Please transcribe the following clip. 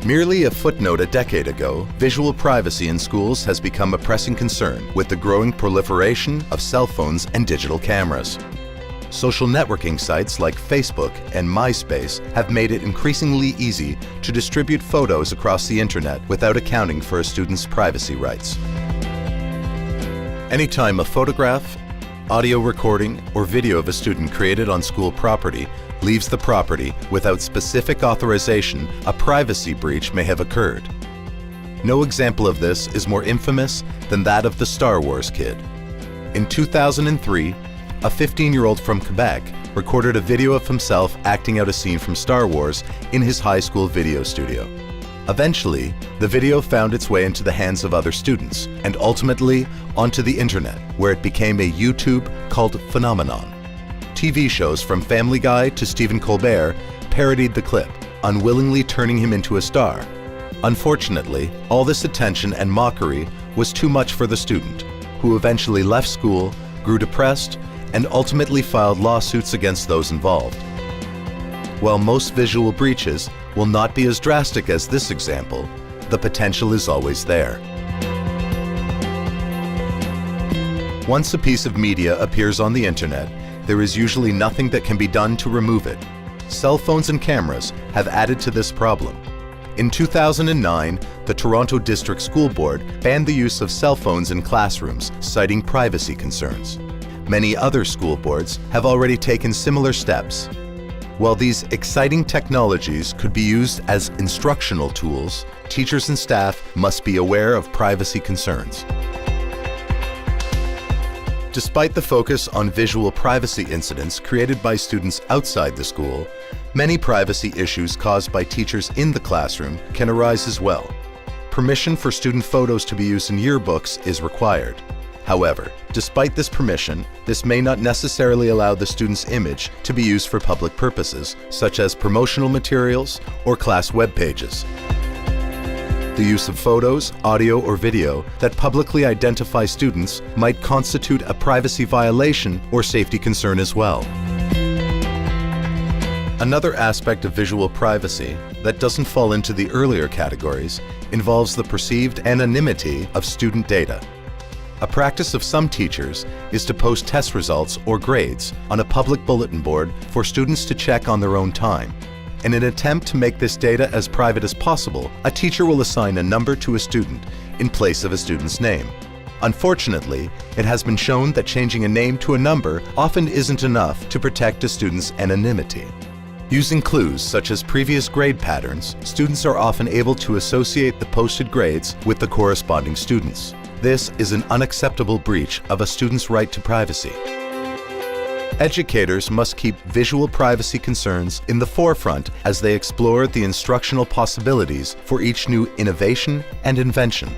Merely a footnote a decade ago, visual privacy in schools has become a pressing concern with the growing proliferation of cell phones and digital cameras. Social networking sites like Facebook and MySpace have made it increasingly easy to distribute photos across the internet without accounting for a student's privacy rights. Anytime a photograph, audio recording, or video of a student created on school property leaves the property without specific authorization, a privacy breach may have occurred. No example of this is more infamous than that of the Star Wars kid. In 2003, a 15-year-old from Quebec recorded a video of himself acting out a scene from Star Wars in his high school video studio. Eventually, the video found its way into the hands of other students and ultimately onto the internet, where it became a YouTube cult phenomenon. TV shows from Family Guy to Stephen Colbert parodied the clip, unwillingly turning him into a star. Unfortunately, all this attention and mockery was too much for the student, who eventually left school, grew depressed, and ultimately filed lawsuits against those involved. While most visual breaches will not be as drastic as this example, the potential is always there. Once a piece of media appears on the internet, there is usually nothing that can be done to remove it. Cell phones and cameras have added to this problem. In 2009, the Toronto District School Board banned the use of cell phones in classrooms, citing privacy concerns. Many other school boards have already taken similar steps. While these exciting technologies could be used as instructional tools, teachers and staff must be aware of privacy concerns. Despite the focus on visual privacy incidents created by students outside the school, many privacy issues caused by teachers in the classroom can arise as well. Permission for student photos to be used in yearbooks is required. However, despite this permission, this may not necessarily allow the student's image to be used for public purposes, such as promotional materials or class web pages. The use of photos, audio, or video that publicly identify students might constitute a privacy violation or safety concern as well. Another aspect of visual privacy that doesn't fall into the earlier categories involves the perceived anonymity of student data. A practice of some teachers is to post test results or grades on a public bulletin board for students to check on their own time. In an attempt to make this data as private as possible, a teacher will assign a number to a student in place of a student's name. Unfortunately, it has been shown that changing a name to a number often isn't enough to protect a student's anonymity. Using clues such as previous grade patterns, students are often able to associate the posted grades with the corresponding students. This is an unacceptable breach of a student's right to privacy. Educators must keep visual privacy concerns in the forefront as they explore the instructional possibilities for each new innovation and invention.